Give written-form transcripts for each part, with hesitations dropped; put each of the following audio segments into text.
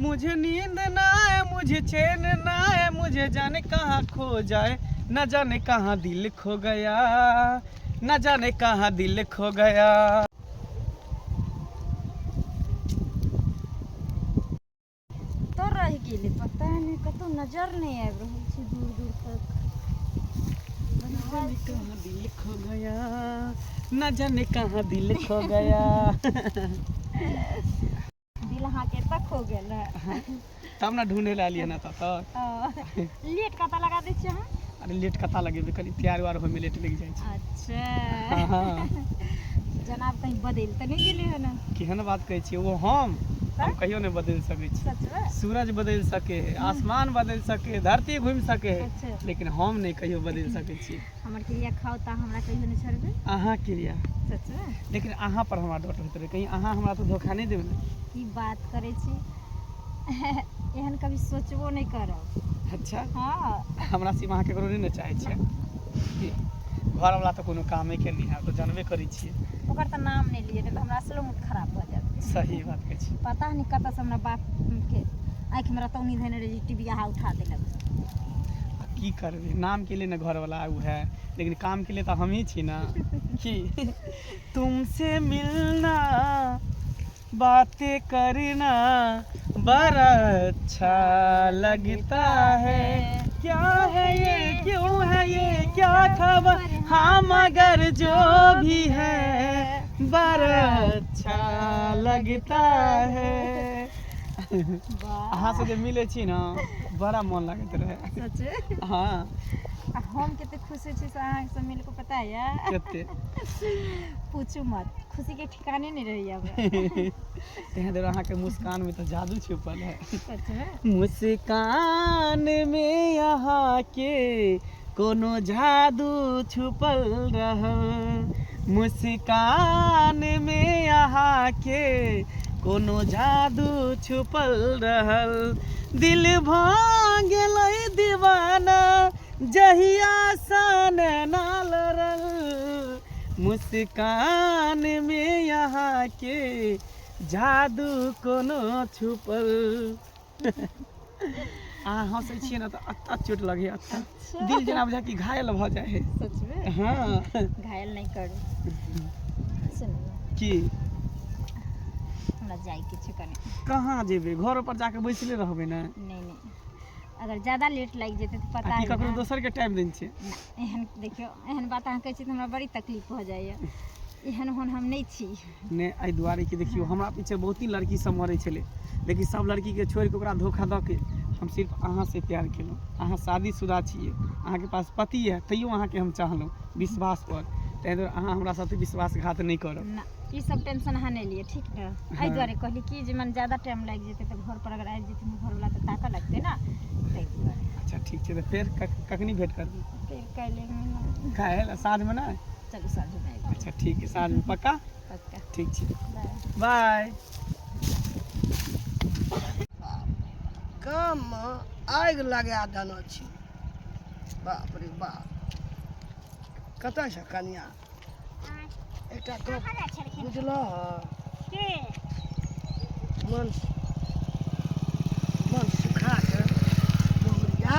मुझे नींद ना आए, मुझे चैन ना आए, मुझे जाने कहाँ खो जाए, न जाने कहाँ दिल खो गया, न जाने कहाँ दिल खो गया। तो रह गेली, पता नहीं कतौ नजर नहीं आबि रहल छै दूर दूर तक। न जाने कहाँ दिल खो गया, न जाने कहाँ दिल खो गया। दिल अहाँ के तक खो गेल है। तब ना ढूंढे ला लिया ना तो लेट कता लगा दै छियै अहाँ? अरे लेट कता लगेबे कनी तैयार वार होय में लेट लग जाय छै। अच्छा हाँ। जनाब कहीं बदल तो नहीं गेले है ना? केहन बात कहै छियै, वो हम कहियो नहीं बदल सकै छी। सच में? सूरज बदल सके है, आसमान बदल सके है, धरती घूम सके है, अच्छा। लेकिन हम नहीं कहियो बदल सकै छी। हमर क्रिया खाओ ता हमरा कहियो नहीं छोड़बे? अहाँ क्रिया सच में? लेकिन अहाँ पर हमरा डर होइत रहे, कहीं अहाँ हमरा तो धोखा नहीं देबै ने। की बात करे छी। एहन कभी सोचबो नहीं करब। अच्छा हाँ हमरा सिवा अहाँ केकरो नहीं ने चाहै छियै। घर वाला तो कोनो कामे के नहीं है, तो जानबे करै छियै। ओकर तो नाम नहीं लिए, नहीं तो हमरा असलो मूड खराब हो जात। सही बात कहै छी। पता नहीं कत से हमरा बाप के आँख में रतौनी धैने रही, टीवी यहाँ उठा देलक। की करबे, नाम के लिए ना घर वाला आऊ है, लेकिन काम के लिए तो हम ही छी ना। कि तुमसे मिलना बातें करना बड़ा अच्छा लगता है, क्या है ये, क्यों है ये, क्या खबर, हाँ मगर जो भी है बड़ा अच्छा लगता है। अहाँ से जे मिले छी ना बड़ा मन लगत रहे। सच? हाँ हम केते खुशी छी से अहाँ से मिल को पता है? केते पूछू मत, खुशी के ठिकाने नहीं रही अब। तेहे देर अहाँ के मुस्कान में तो जादू छुपल है। सच में? मुस्कान में यहाँ के कोनो जादू छुपल रहल, मुस्कान में यहाँ के कोनो जादू छुपल रहल, दिल भांग गेलै दीवाना जहिया सन नाल रल, मुस्कान में यहाँ के जादू कोनो छुपल। अहाँ हंसै छियै ना तो अत्ता चोट लगे, अत्ता दिल जेना बुझा कि घायल भ जाए है। सच में? हाँ घायल नहीं करू। सुनिए की हमरा जाय के छै कने। कहाँ जेबे, घर पर जाके बैसले रहबे ना। नहीं नहीं, अगर ज्यादा लेट लग जेते तो पता है ककरो ना। दोसर के टाइम देन छै। एहन देखियो, एहन बात अहाँ कहै छी त हमरा बड़ी तकलीफ हो जाइए। एहन होन हम नहीं छी। ने एहि दुआरे कि देखियो हमरा पीछे बहुत ही लड़की सब मरै छलै, लेकिन सब लड़की के छोड़ के ओकरा धोखा दऽ के हम सिर्फ अहाँ से प्यार केलहुँ। अहाँ शादीशुदा छियै, अहाँ के पास पति है, तैयो अहाँ के हम चाहलहुँ विश्वास पर। ताहि दुआरे अहाँ हमरा साथे विश्वासघात नहीं करब ना ई सब टेंशन अहाँ नहीं लिए, ठीक है? एहि दुआरे कहली कि जे मन ज्यादा टाइम लग जेते तो घर पर अगर आबि जेते घर वाला तो ताका लगते ना, ताहि दुआरे। अच्छा ठीक छै, तो फिर कखनी भेंट करबी? फिर काल्हि काल्हि साँझ में ना? चलू साँझ में आबि। अच्छा ठीक है, साँझ में पक्का? पक्का। ठीक छै, बाय। बाय। गाम में आगि लगा देने छी। बाप रे बाप, कतऽ छै कनिया? एकटा गप बुझलह? मन मन सुखा के बहुरिया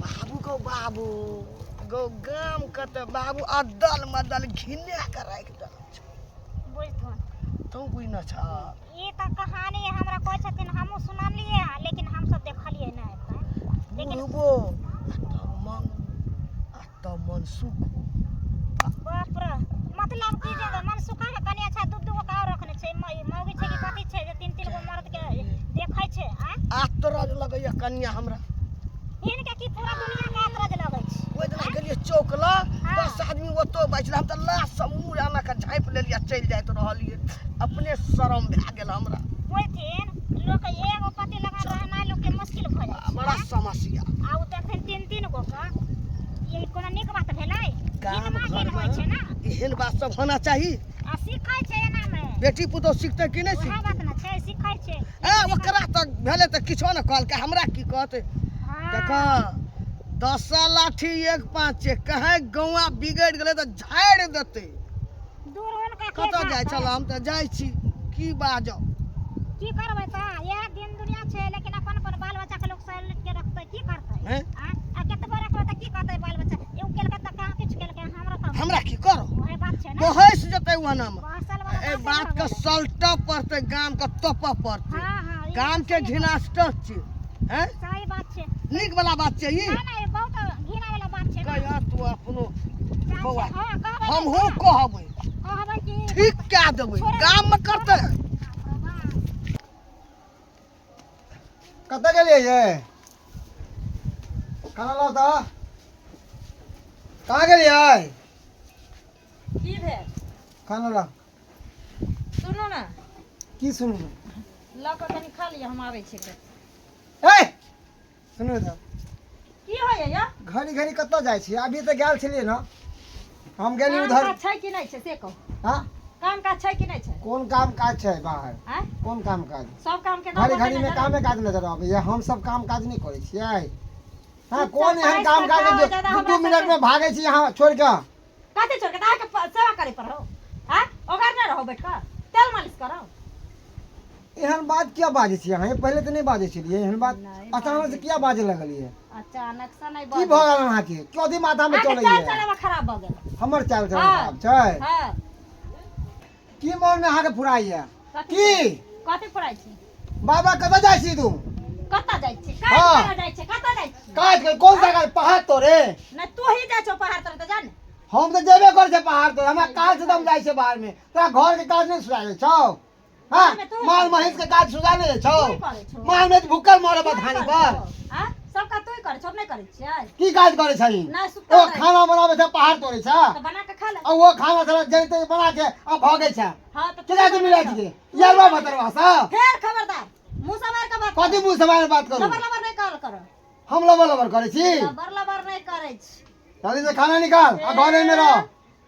बाबू को बाबू गो गाम के तो बाबू अदल मदल घिने के राखि देने छै। बुझथुन तू बुझ न छ? ई त कहानी हमरा कहै छथिन, हमहूँ सुनलियै लेकिन हम सब देखलियै नहि। बुढ़बो मन सुख। बाप रे, मतलब की जे मन सुखा के कनी अच्छा दूध दूगो काव रखने छै, मौगी छै कि कथी छै जे तीन तीन गो मर्द के देखै छै? आतरज लगैया कनिया हमरा। हिनके की पूरा दुनिया के आतरज लगै छै? ओहि दिन गेलियै चौक ल, 10 आदमी ओतो बैठल, हम तऽ लाश समूह आना के झाँपि लेलियै, चलि जाइत रहलियै। अपने शरम भए गेल हमरा। बोलथिन लोग एगो पति लगा रहना लोग के मुश्किल भ जाइ छै। बड़ा समस्या। आ उ देखै तीन तीन गो का, ये कोनो नीक बात भेलै? गाम हीन होइ छै ना, एहन बात सब होना चाही। आ सीखै छै एना में। बेटी पुतौह सिखतै कि नहीं वएह सिखतै? बात ना छै, सीखै छै। ओकरा तक भेले तऽ किछो न कहलकै, हमरा की कहतै? देख 10 लाठी 1 5 कहे गौआ बिगड़ गेलै तऽ झाड़ि देतै। दूर होन का कतऽ जाइ छल? हम तऽ जाइ छी, की बाजब? की करबै त यह दिन दुनिया छै लेकिन अपन अपन बाल बच्चा के लोग सैलेट के रखतै की करतै हैं? आ केतबो रखबै त की करतै बाल बच्चा एउ केलकै त कहाँ किछ केलकै हमरा की करो ओहे बात छै ना बहस जते वना में बहसल वाला ए बात के सल्टा पड़ते गाम के तोपा पड़ते हां हां गाम के घिनास्ट छै हैं सही बात छै नीक वाला बात छै ई ना ना ये बहुत घिना वाला बात छै कहिया तू अपनो बौआ हां कहबै हम हो कहबै कहबै कि ठीक कह देबै गाम में करते कतऽ गेलियै ये खाना लाओ तऽ कहाँ गेलियै की भेल खाना ला सुनू ने की सुनू लऽ कऽ कनि खा लिअ हम आबै छी ए सुनू तऽ की होइए यौ घड़ी घड़ी कतऽ जाइ छियै अभी तऽ गेल छलियै ने हम गेली काम उधर काज छै कि नहीं छै से कहू हाँ काम काज छै कि नहीं छै कोन काम काज छै बाहर आय कोन काम काज सब काम के घड़ी नाम घड़ी में कामे काज नजर आबैया हम सब काम काज नहीं करै छियै हाँ चुपचाप कोन एहन बैठ काम कऽ काज खाओ, जे ज्यादा दू हमरा मिनट सबके- में भागै छी यहाँ छोड़ के कते छोड़ के अहाँके सेवा करे पर हो आय ओकर नहीं रहो बैठ कर तेल मालिश करो एहन बात किया बाजै छी अहाँ पहले तऽ नहीं बाजै छलियै एहन बात नहीं अचानक से किया बाजे लगलियै अचानक से नहीं की भऽ गेल अहाँके कथी माथा में चाल चलैया चलवा खराब भ गेल हमर चाल चलन हाँ। खराब छै हां की मोन में अहाँके फुराइया कथी की कथी पढ़ाई छी बाबा कतऽ जाइ छी तू कतऽ जाइ छी हाँ। काज जाइ छी कतऽ जाइ छी काज कर कोन सा काज पहाड़ तोरे नहीं तू ही जाइ छो पहाड़ तर त जान हम तऽ जेबे करै छै पहाड़ तोरे हमरा काज से दम जाइ छै बाहर में तोरा घर के काज नहीं सुझा छौ हाँ घर में तू ही माल करै महीष के काज सुझा नहीं छौ तू ही करै छौ। माल में भूखल मरे बधानी पर हां सबका तू ही करे छो नहीं करे छियै की काज करे छही नहीं सुता ओ रहे खाना बनावे छै पहाड़ तोरे छै तो बना के खा ले आ वो खाना सारा जैते बना के आ भागे छै हां तो केना के मिलै छै यारवा बतरवा सा फिर खबरदार मुंह संभाल के बात कथी मुंह से बात करू लबर लबर नहीं कर करो हम लबर लबर करे छी लबर लबर नहीं करे छी जल्दी से खाना निकाल आ घरे में रह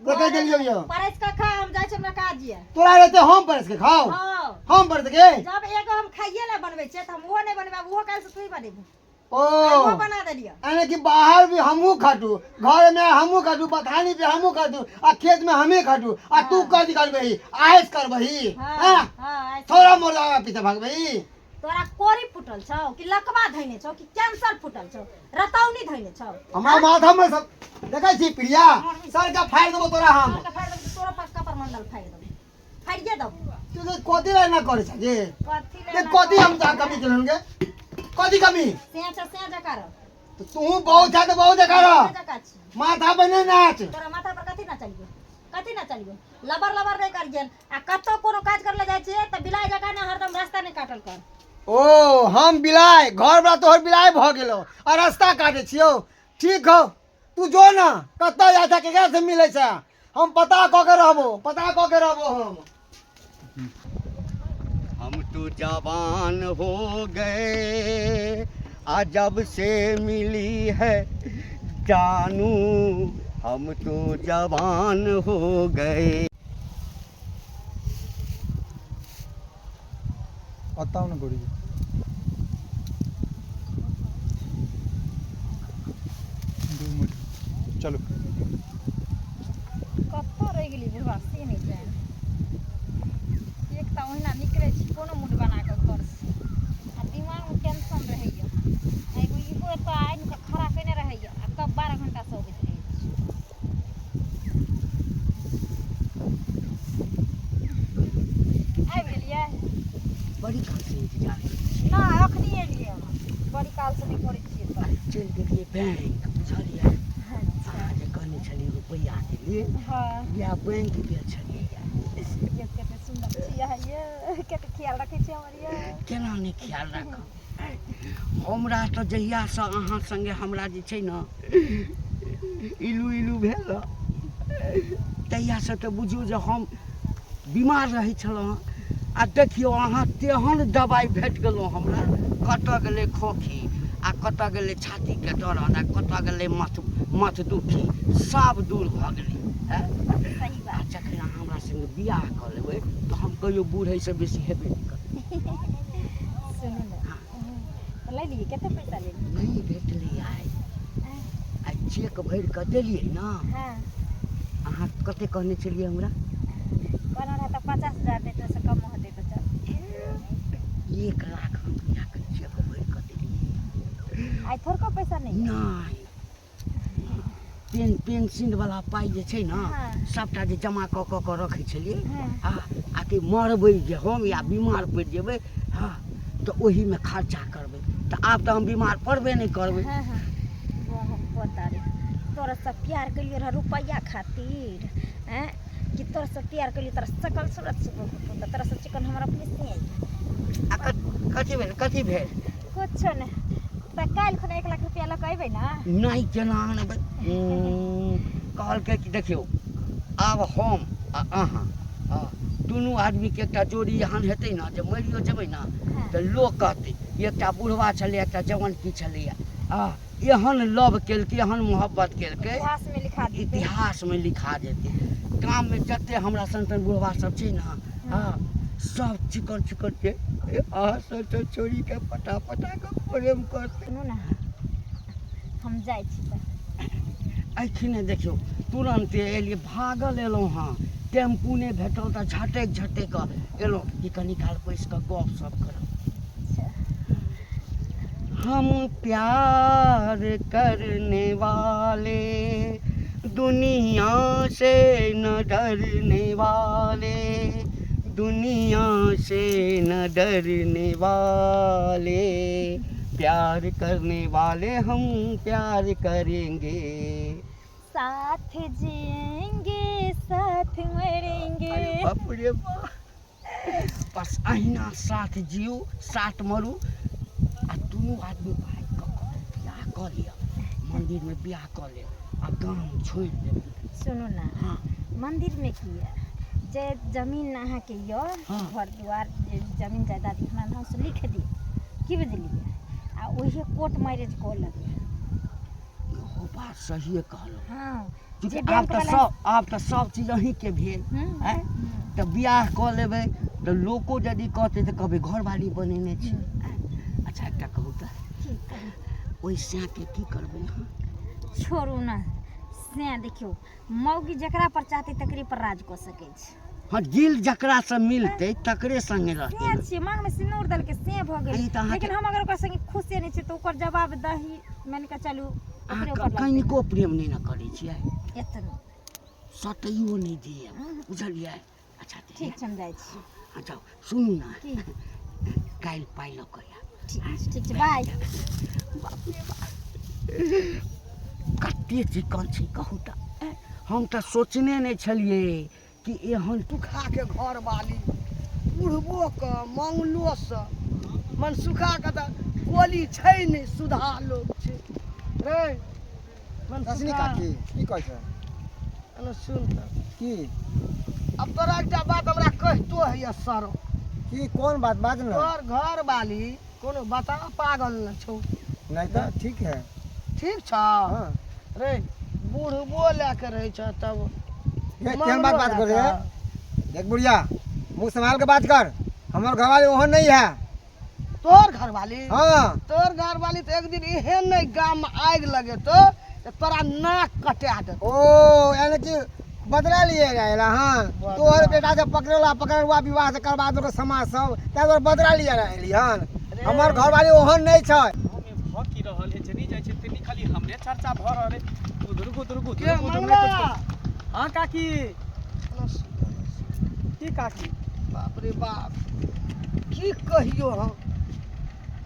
देखे गेलियो यो परस के खा हम जाय छी हमरा काज ये तोरा रहते हम परस के खाओ हां हम परस के जब एगो हम खाइए ले बनबै छै त हम ओहो नहीं बनबै ओहो काल से तू ही बनेबू ओ वो बना देलियो यानी कि बाहर भी हमू खटू घर में हमू खटू बथानी पे हमू खटू आ खेत में हमें खटू आ तू कथी करबही आयस करबही हां हां हां थोड़ा मोर पीछे भागबही तोरा कोरी फुटल छौ कि लकवा धइने छौ कि कैंसर फुटल छौ रतौनी धइने छौ हमरा माथा में सब देखै छी प्रिया सर का फाड़ देबो तोरा हम का फाड़ दब तोरा पास कपर मंडल फाड़ दब फाड़िए दब तू तो कथी ला ना करे छ जे कथी ये ले कथी हम ता कमी केलनगे कथी कमी से जकार तो तू बहुत है तो बहुत देखा रहा जका छी माथा पे नहीं नाच तोरा माथा पर कथी ना चलियो लबर लबर नहीं करियन आ कतो कोनो काज करले जाय छै त बिलाय जका ने हरदम रास्ता नहीं काटल कर ओ हम बिलाय घर बड़ा तोहर बिलाय भ गेलो आ रास्ता काटे छियो ठीक हो तू जो ना कत्ता जाय छ केकरा से मिले छ हम पता क के रहबो हम तो जवान हो गए आ जब से मिली है जानू हम तो जवान हो गए बताओ ना गौरी जी दो मिनट चलो कतो रह गेली बुढ़वा से नहीं जाय एक त ओहिना निकले छी कोनो मूड बना के कर आ दिमाग में टेंशन रहैया एगो इगो त आइन के खड़ा केने रहैया आ तब 12 घंटा से होइत रहै छै आबि गेलियै बड़ी काल से इंतजार ना अखनी एलियै बड़ी काल से नहीं करै छियै त चल गेलिए बैंक बुझलिए आज कहने छली रुपया के लिए हां या बैंक गेल छलिए ये कते सुंदर छियै ये कते ख्याल रखै छी हमर ये केना नहीं ख्याल राखब हमरा तो जहिया से अहाँ संगे हमरा जे छै न इलू इलू भेल तहिया से तो बुझियो जे हम बीमार रहै छलहुँ आ देखियो अहाँ तेहन दवाई भेट गेलहुँ हमरा कतऽ गेलै खोखी आ कतऽ गेलै छातीके दर्द आ कतऽ गेलै मथ दुखी सब दूर भऽ गेलै हैं सही आ जखन अहाँ हमरा संगे बियाह कऽ लेबै तऽ हम कहियो बूढ़ैसँ बेसी हेबे नहि करबै सुनू ना तो ले लिए कितने पैसा ले लिए नहीं भेटलै आइ चेक भरि कऽ देलियै ने हाँ अहाँ कते कहने छलियै हमरा कहना रहा तो 50,000 देते से कम होते तो चल 1 लाख रुपया के चेक भरि कऽ देलियै आइ थोड़को पैसा नहीं है। नहीं पेंशन वाला पाई जे छै ने हाँ। सबटा जे जमा कऽ कऽ रखै छलियै हाँ। आ कि मरबै जे हम या बीमार पड़ि जेबै हाँ तऽ ओहीमे खर्चा करबै तऽ आब तऽ हम बीमार पड़बे नहि करबै हाँ हाँ वो हम बता रहे तोरा से प्यार के लिए रुपया खातिर हैं कि तोरा से प्यार के लिए तोरा सकल सूरत से तोरा से चिकन हमरा अपने से आई आ कथी भेल कुछ नहीं त काल खन 1 लाख रुपया लग अइबै ना नहीं केना आनबै कहलकै कि देखियौ आब हम आ अहाँ दुनू आदमीके एकटा जोड़ी एहन हेतै ने जे मरियो जेबै ने तऽ लोक कहतै एकटा बुढ़वा छलै एकटा जवान की छलैया एहन लव केलकै एहन मोहब्बत केलकै इतिहास में लिखा देते इतिहासमे लिखा जेतै गाममे जते हमरा संतन बुढ़वा सब छै ने सब चिकन के अहाँ सब छोड़ी के पटा के प्रेम करतै सुनू ना हम जाइ छी त एखने देखियौ तुरन्ते एलियै भागल एलहुँ हँ टेम्पू नहि भेटल तऽ झटक एलहुँ कि कनी काल बैस कऽ गप सप करब हम प्यार करने वाले दुनिया से न डरने वाले दुनिया से न डरने वाले प्यार करने वाले हम प्यार करेंगे साथ जिएंगे साथ मरेंगे अरे बाप रे बाप बस अहिना साथ जियो साथ मरू आ दुनू आदमी भाई बियाह कऽ लिअ मंदिर में बियाह कऽ ले आ गाम छोड़ि दे सुनू ना हाँ मंदिर में की है जे जमीन अहाँ के यो हाँ। घर द्वार जे जमीन जायदाद हमरा नाम से लिख दी की बुझलिए आ ओही कोर्ट मैरिज कऽ लेबै ओ बात सहिए कहलहुँ हाँ क्योंकि जे आब बैंक तऽ वाला सब चीज अहीं के भेल हैं तऽ बियाह कऽ लेबै तऽ लोको यदि कहतै तऽ कहबै घरवाली बनेने छी अच्छा एकटा कहू तऽ ओहि साँके की करबै अहाँ छोड़ू ना से देखियो मौगी जकरा पर चाहते तकरे पर राज कऽ सकै छै हाँ दिल जकरा से मिलते तकरे संगे रहते से छियै मांग में सिंदूर दल के से भ गेल ई तऽ अहाँके- लेकिन हम अगर ओकर संगे खुशे नहि छै तऽ ओकर जवाब दही मान के चलू अहाँ ओकरे ऊपर लगतै। कनिको प्रेम नहि ने करै छियै एतनो सटैयो नहि दिए बुझलियै अच्छा ठीक छै हम जाइ छी हाँ जाउ सुनू ने की काल्हि पाइ लऽ कऽ आयब ठीक छै बाय कते चिकन छै कहू तऽ हम तऽ सोचने नहि छलियै कि एहन सुखा के घर वाली बुढ़बो के मंगलो से मन सुखा के तऽ गोली छै नहि सुधा लोग छै रे मन रजनी सुखा काकी की कहै छै एना सुन तऽ की अब तोरा एकटा बात हमरा कहितो है सर की कोन बात बाज ना तोर घर वाली कोनो बता पागल न छौ नहीं तो ठीक है ठीक छ हाँ रे बूढ़बो लेके रहे छ तब ये केहन बात कर रहे है देख बुढ़िया मुंह संभाल के बात कर हमार घर वाले वहाँ नहीं है तोर घर वाली हाँ तोर घर वाली तो एक दिन एहन नहीं गांव में आग लगे तो तोरा नाक कटा दे ओ यानी कि बदला लिए गए हाँ तोहर बेटा से पकड़ हुआ विवाह से करवा दो समाज सब त्या बदला लिए रही हन हमार घर वाले वहाँ नहीं छै हमें भ की रहल है जनी जाय छै तनी खाली हमरे चर्चा भ रहल है गुदुर के मंगला हां काकी की काकी बाप रे बाप की कहियो हम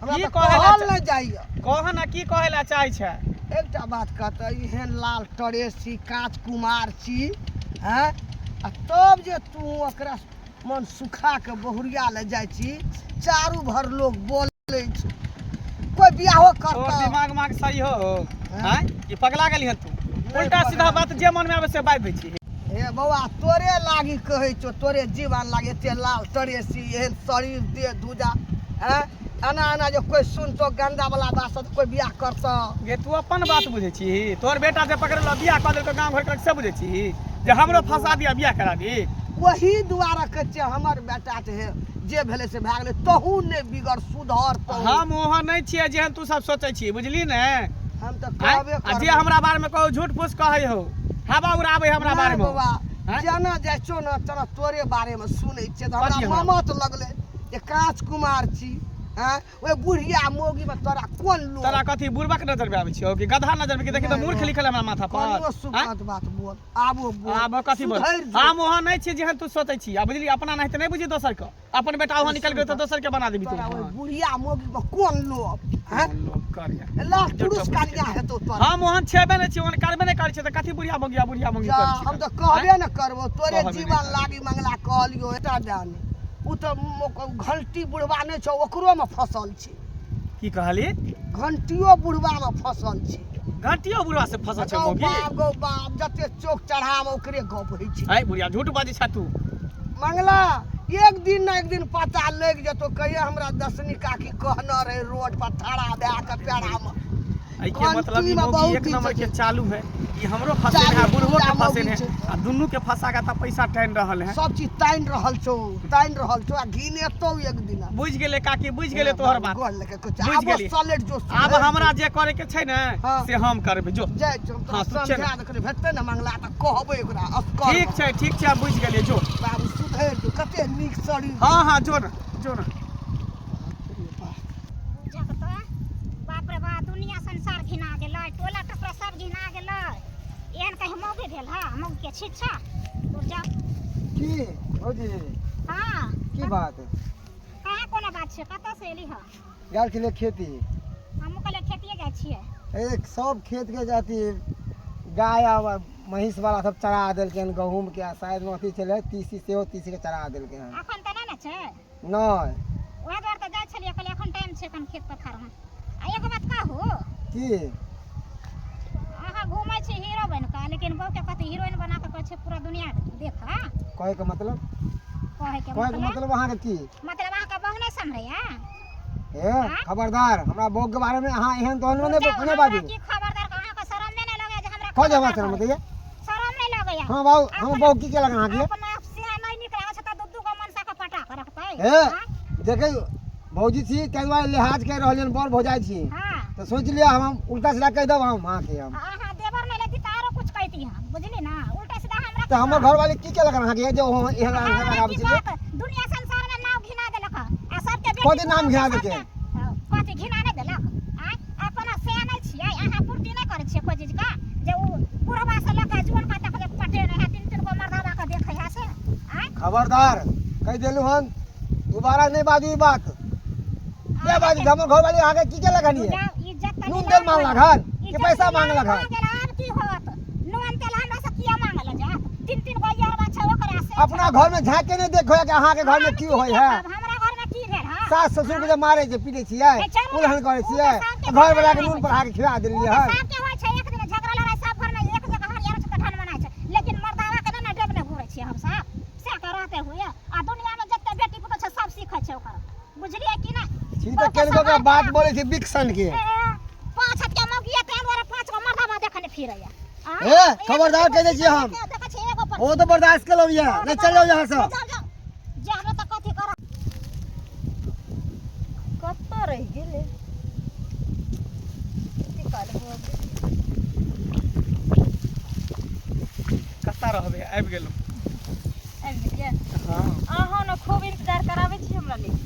हमरा की तो कहला कहल चा- नहीं जाइए कह ना की कहला चाहै छै एकटा बात कहते एहन लाल टरेस छी काच कुमार छी हैं आ तब जे तू ओकरा मन सुखा के बहुरिया ले जाइ छी चारू भर लोग बोले छै कोई बियाहो तोर करता दिमाग माग सही हो हैं कि पगला गेली है तू उल्टा सीधा बात जे मन में आवे से बाजि दै छी हे बौआ तोरे लागी कहै छौ तोरे जीवन लागे एते लाल टरेसी एहन शरीर देह धुजा हैं एना जो कोई सुनतो गंदा वाला बात से कोई बियाह करता ये तू अपन बात बुझे छी तोर बेटा जे पकड़ल बियाह कऽ देलकै गांव घर के से बुझे छी जे हमरो फंसा दिया बियाह करा दी वही दुआरे कहै छियै हमर बेटा जे भेलै से भए गेलै तहू नहि बिगड़ सुधर तहू हम ओहन नहि छियै जेहन तू सब सोचै छी बुझली ने हम तऽ आँय? कहबे आ जे करबै हमरा बारे में कहू झूठ फूस कहै हो हवा उड़ाबै हमरा बारे में बाबा आँय? जेना जाइ छौ ने तेना तोरे बारे में सुनै छियै तऽ कथी हमरा हमरा? ममत लगलै एक राजकुमार छी हैं ओए बुढ़िया मोगी में तोरा कोन लो तोरा कथी बुढ़बा के नजर में आबै छियो कि गधा नजर में कि देखि त मूर्ख लिखल हमरा माथा पर कोनो सुखत बात बोल आबो बोल आब कथी बोल सुधरि जो। हम ओहन नहि छी जेहन तू सोचै छी आ बुझली अपना नहीं त नहीं बुझी दोसर के अपन बेटा ओहन निकल गेल त दोसर के बना देबी तू तोरा ओए बुढ़िया मोगी में कोन लो हैं लोग करिया लाख पुरुष कन्या हेतौ तोरा हम ओहन छेबे नहि छी ओहन करबे नहि करै छी त कथी बुढ़िया मोगी जा, करै छी हम तो कहबे न करबो तोरे कहबे जीवन नहीं। लागी मंगला कहलियो एटा जान उ तो घंटी बुढ़वा नहीं छौ ओकरो में फसल छी की कहली घंटियो बुढ़वा में फसल छी घाटियो बुढ़वा से फसल छै मोगी गौ बाप जते चोक चढ़ाम ओकरे गप होइ छै है बुढ़िया झूठ बाजी छ तू मंगला एक दिन न एक दिन पता लग जतो कहिए हमरा दसनी काकी कहना रहे रोड पर ठड़ा दे के पेड़ा में आई के मतलब घंटी ई में मोगी बहुत एक नंबर के इज्जत चालू है ई हमरो फसे चालू है बुढ़वो के पूरा फसे मोगी है छै। आ दुन्नू के फसा के त पैसा टाइन रहल है सब चीज ताइन रहल छौ आ घिनेतो एक दिन बुझ गेले काकी बुझ गेले तोहर बात गोल लेके कुछ बुझ आब गेली। सलेट जो आब हमरा जे करे के छै ने हाँ। से हम करबे जो जय जो हाँ, तो तू चल। समझा दे भेटते न मंगला त कहबै ओकरा अस्कर ठीक छै बुझ गेलिए जो बाबू सुधैर जो कते नीक शरीर हाँ जो ना जब तो बाप रे बाप दुनिया संसार घिना गेलै टोला टपरा सब घिना गेलै एहन कहीं मौगी भेल हाँ मौगी के छिच्छा दूर जा की भौजी हाँ की बात कहाँ कोनो बात छै कतऽ से एली हँ गेल छलियै खेती हमहूँ कहलियै खेतिए जाइ छियै एक सब खेत के जाती गाय आ महींस वाला सब चरा देलकै हन गहूम के आ शायद में अथी छलै तीसी सेहो तीसी के चरा देलकै हन एखन तऽ नहि ने छै नहि ओहे दुआरे तऽ जाइ छलियै कहलियै एखन टाइम छै एखन खेत पथारमे आ एगो बात कहू की अहाँ घूमै छी हीरो बनि कऽ लेकिन बहुके कथी हीरोइन बना कऽ कहै छै पूरा दुनिया देख हाँ कहे के मतलब कहैके कहे के मतलब अहाँ के की मतलब अहाँके बहु नहि सम्हरैया ए खबरदार हमरा बहू के बारे में अहाँ एहन तहन में नहीं बाजू की खबरदार का अहाँके शरम नहि लगैया जे हमरा कह दे खबरदार हमरा कहू? बताइए शरम नहि लगैया हाँ बाबू हम बहू की केलक अहाँ के अपना से नहीं निक रहा छै तऽ दू गो मनसा के पटा के रखतै ए हाँ? देखे भौजी छी ताहि दुआरे लिहाज कर रहलियन बड़ भौजाई छी हाँ तो सोच लिया हम उल्टा सीधा कह दब हम अहाँ के हम अहाँ देवर नहीं लेती तऽ आरो कुछ कहती हम बुझली ना उल्टा सीधा हमरा तो हमर घर वाले की केलक अहाँ के जो एहन लगाबै छी दुनिया संसार में नाव घिना देलक आ सबके बेटी कथी नाम घिना देलकै? कथी घिना नहि देलक आय अपना से नहि छियै अहाँ पूर्ति नहि करै छियै कोई चीज का जे उ बुढ़वा से लऽ के जुआन का तक पटे नहि है तीन गो मर्दावा के देखै है से आय खबरदार कह देलू हन दोबारा नहीं बाजू ई बात क्या बाजू हमर घर वाले अहाँ के की केलक हन ये इज्जत नून तेल मांगलक हन कि पैसा मांगलक हन की होत नून तेल हमरा से किया मांगल जा तीन गो यारवा छै ओकरा से अपना घर में झाँक के नहीं देखो कि अहाँ के घर में की होय है हमरा घर में की भेल हां सास ससुर के जे मारे जे पीटे छियै उलहन करे छियै घर वाला के नून पर आके खिला देलियै हन सब के होय छै एक दिन झगड़ा लड़ाई सब घर में एक जगह हरियर छै तहन मनाय छै लेकिन मर्दावा के ना डेब ने घुरे छियै हम सब से के रहते हुए आ दुनिया में जत्ते बेटी पुतो छै सब सीखै छै ओकर बुझलियै कि ना छी तो केलको के बात बोले छी बिक्सन के पांच हाथ के मौगिया तेन वाला पांच गो मर्दावा देखने फिरैया ए खबरदार कह दे छी हम देखै छै एगो पर वो तो बर्दाश्त कर लो ये नहीं चल जाओ यहाँ से जाबे त कथी कर कतऽ रहि गेलै कथी करबो कतऽ रहबे आबि गेलौ आबि गेलियै हाँ अहाँ ने खूब इंतजार कराबै छी हमरा लेल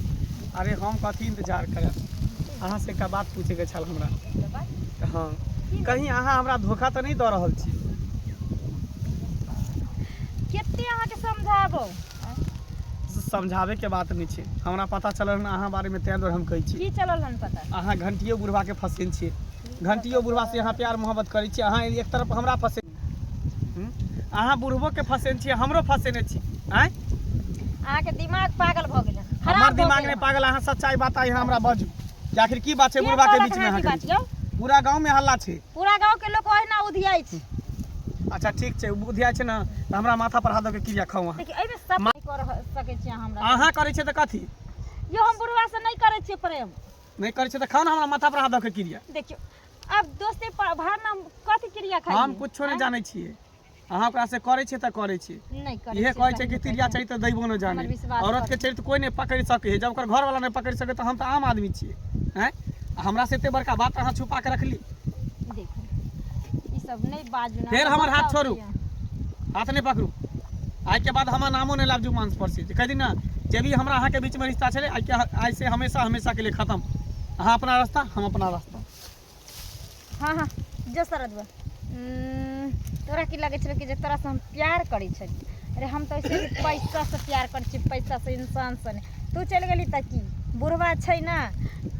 अरे हम कथी इंतजार करब अहाँ से एकटा बात पूछे के छल हमरा हाँ कहीं अहाँ हमरा धोखा तऽ नहीं दऽ रहल छी कते अहाँके समझाबो समझावे के बात नहीं छै हमरा पता चलल ना अहाँ बारे में तैं दुआरे हम कहै छी की चलल हन पता अहाँ घंटियो बुढ़वा के फसेन छियै घंटियो बुढ़वा से अहाँ प्यार मोहब्बत करै छियै अहाँ एक तरफ हमरा फसे अहाँ बुढ़बो के फसेन छियै हमरो फसेने छी आँय अहाँके दिमाग पागल भऽ गेल हन हमर दिमाग में पागल अहाँ सच्चाई बात यहाँ हमरा बाजू कि आखिर की बात छै बुढ़वा के बीच में अहाँ के बीच? पूरा गांव में हल्ला छै पूरा गांव के लोग ओहिना उधियाइ छै अच्छा ठीक छै बुधिया छै ना तऽ हमरा माथा पर हाथ दऽ के क्रिया खाऊ अहाँ देखिए एहिमे सब नहीं कर सकै छी अहाँ हमरा अहाँ करै छै तऽ कथी यो हम बुढ़वा से नहीं करै छियै प्रेम नहीं करै छै तऽ खाओ ना हमरा माथा पर हाथ दऽ के क्रिया देखियो अब दोस्ती भावना कथी क्रिया खाई हम कुछो नहीं जानै छियै अहाँ ओकरा से करै छै तऽ करै छै नहीं करै इहे छियै, कहै छै सही कि कहै तिरिया छै। चरित्र दैबो न जाने हमर विश्वास औरत कर। के चरित्र कोई नहीं पकड़ सके है जब ओकर घर वाला नहीं पकड़ सके तो हम तो आम आदमी छियै हैं हमरा से एते बड़का बात अहाँ छुपा के रखली देखो ई सब नहीं बाजू ना फेर हमर हाथ बताओ छोड़ू। किया। हाथ नहीं पकड़ू आज के बाद हमारा नामो नहीं लाबजू मांस परसी कह दी ना जब भी हमारा अहाँ के बीच में रिश्ता चले आज से हमेशा हमेशा के लिए खत्म। अहाँ अपना रास्ता हम अपना रास्ता। हाँ हाँ जो शरद बा तोरा की लगे छल कि जे तोरा से हम प्यार करी छली। अरे हम तो ऐसे भी पैसा से प्यार कर छी, पैसा से इंसान से नहीं। तू चल गेली त की बुढ़वा छै ना,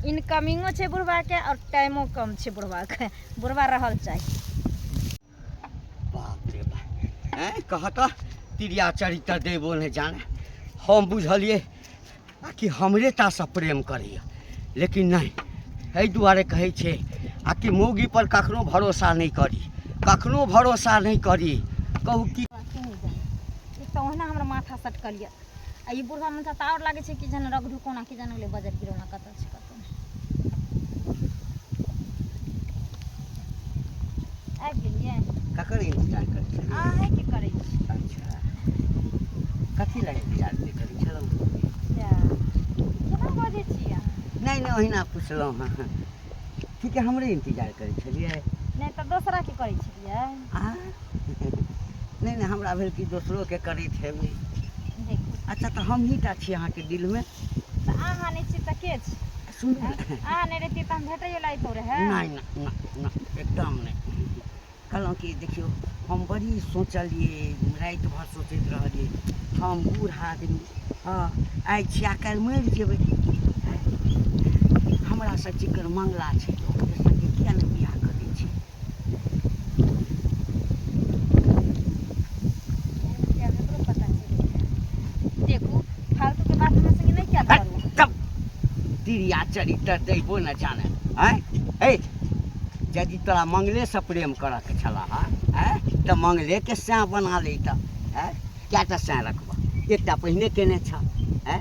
इनकमिंगो छै बुढ़वा के और टाइमो कम छै बुढ़वा के। बुढ़वा रहल चाहिए। बाप रे बाप हैं कहता तिरिया चरित्र देबो नहीं जाने। हम बुझलिए कि हमरे ता से प्रेम करैया लेकिन नहीं एहि दुआरे कहै छै आ कि मौगी पर कखनो भरोसा नहीं करी, कखनो भरोसा नहीं करी। कहू कि एक तो ओहना हमरा माथा सटकलिया आ ई बुढ़वा मन त और लागे छै कि जन रगधु कोना कि जन ले बजर गिरौना कत छै कत आ गेलिए ककर इंतजार करै छै? आहे के करै छी। अच्छा कथी लगे इंतजार करै छलहुँ? जा केना बजै छी अहाँ? नहीं नहीं ओहिना पुछलहुँ हँ। ठीक है हमरे इंतजार करै छलिए? नहीं तो दूसरा के करै छलिए। आ नहीं नहीं हमरा भेल कि दोसरो के करैत हेबै। देखू अच्छा तो हम ही टा छी अहाँके दिल में? तो अहाँ नहीं छी त के छी? सुन अहाँ नहीं रहती त हम भेटैयो लाइतो रहे। नहीं ना ना एकदम नहीं। कहलहुँ कि देखियो हम बड़ी सोचलिए रात भर सोचैत रहलिए हम बूढ़ आदमी हाँ आइ छिया काल्हि मरि जेबै। हमरा से चिक्कर मंगला छै ओकरे संगे किया नहि बियाह करै छी? देखू फालतू के बात हमरा संगे नहीं क्या करू। तब तिरिया चरित्र देबो न जाने हैं। ए यदि तोरा मंगले से प्रेम करऽ के छला है तो मंगले के सैं बना ले। है क्या सैं रखबा? एकटा पहिने केने छ है